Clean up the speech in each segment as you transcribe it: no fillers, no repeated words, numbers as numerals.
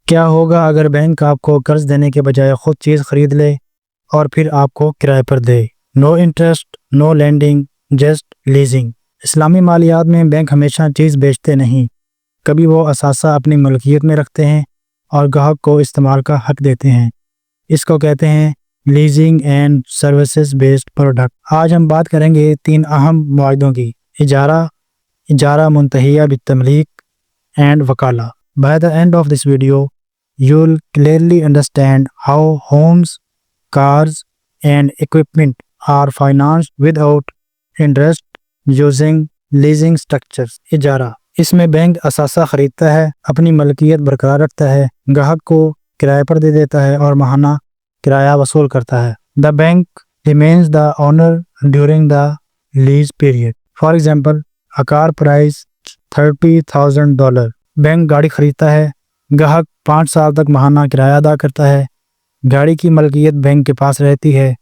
क्या होगा अगर बैंक आपको कर्ज देने के बजाय खुद चीज़ खरीद ले और फिर आपको किराए पर दे? No interest, no lending, just leasing. इस्लामी मालियात में बैंक हमेशा चीज़ बेचते नहीं, कभी वो असासा अपनी मलकियत में रखते हैं और ग्राहक को इस्तेमाल का हक देते हैं। इसको कहते हैं leasing and services based product. आज हम बात करेंगे 3 अहम मुआहदों की: इजारा, इजारा मुंतहिया बित्तमलीक एंड वकाला। By the end of this video, you'll clearly understand how homes, cars, and equipment are financed without interest using leasing structures. इजारा, इसमें बैंक असासा खरीदता है, अपनी मलकियत बरकरार रखता है, ग्राहक को किराए पर दे देता है और माहाना किराया वसूल करता है। The bank remains the owner during the lease period. For example, a car price $30,000. Bank गाड़ी खरीदता है, ग्राहक 5 साल तक माहाना किराया अदा करता है, गाड़ी की मलकियत बैंक के पास रहती है,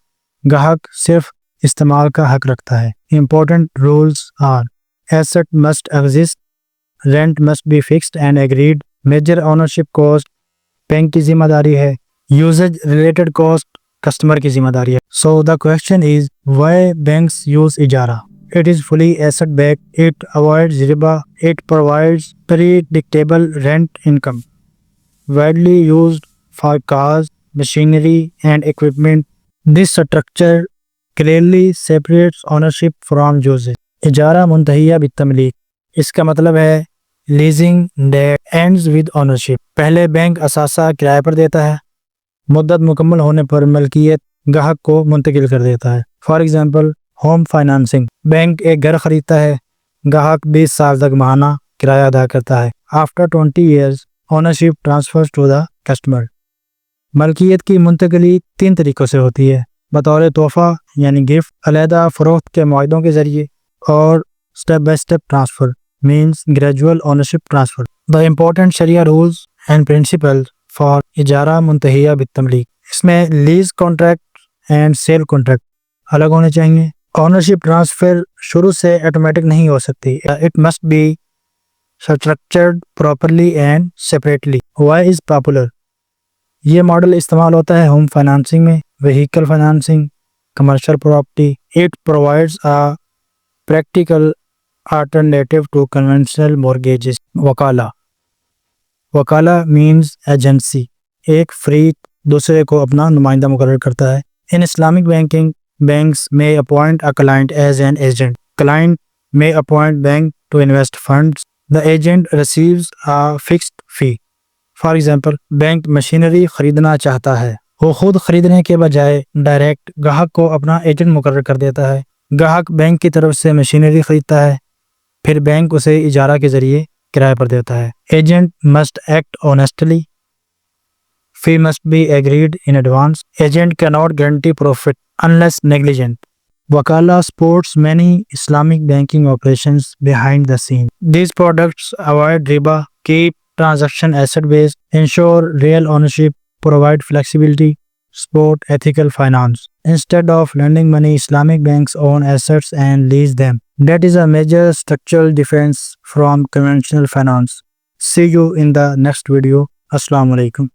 ग्राहक सिर्फ इस्तेमाल का हक रखता है। Important rules are: asset must exist, rent must be fixed and agreed, major ownership cost bank की जिम्मेदारी है, usage related cost कस्टमर की जिम्मेदारी है। So the question is, why banks use इजारा? It is fully asset backed, it avoids riba, it provides predictable rent income, widely used for cars, machinery and equipment. This structure clearly separates ownership from usage. इजारा मुंतहिया बित्तमलीक, इसका मतलब है leasing that ends with ownership. पहले bank असासा किराए पर देता है, मुद्दत मुकम्मल होने पर मलकियत ग्राहक को मुंतकिल कर देता है। For example, home financing, bank एक घर खरीदता है, ग्राहक 20 साल तक माहाना किराया अदा करता है। After 20 years ownership transfers to the customer. मलकियत की मुंतकिली 3 तरीक़ों से होती है: बतौर तोहफ़ा यानी गिफ्ट, अलहदा फ़रोख्त के मुआहदों के ज़रिए, और step by step transfer means gradual ownership transfer. The important शरिया रूल्स एंड प्रिंसिपल फॉर इजारा मुंतहिया बित्तमलीक। इसमें lease contract and sale contract अलग होने चाहिए। ओनरशिप ट्रांसफ़र शुरू से ऑटोमेटिक नहीं हो सकती, it must be structured properly and separately. Why is popular? ये मॉडल इस्तेमाल होता है होम फाइनेंसिंग में, vehicle financing, commercial property. It provides a practical alternative to conventional mortgages. वकाला, वकाला मीन्स एजेंसी, एक फ्री दूसरे को अपना नुमाइंदा मुकर्रर करता है। In Islamic banking, banks may appoint a client as an agent. Client may appoint bank to invest funds. The agent receives a fixed fee. For example, bank machinery खरीदना चाहता है, वो खुद खरीदने के बजाय डायरेक्ट ग्राहक को अपना एजेंट मुकर्रर कर देता है। ग्राहक बैंक की तरफ से मशीनरी खरीदता है, फिर बैंक उसे इजारा के जरिए किराए पर देता है। Agent must act honestly. Fee must be agreed in advance. Agent cannot guarantee profit unless negligent. Wakala supports many Islamic banking operations behind the scenes. These products avoid riba, keep transaction asset based, ensure real ownership, provide flexibility, support ethical finance. Instead of lending money, Islamic banks own assets and lease them. That is a major structural difference from conventional finance. See you in the next video. Assalamu alaikum.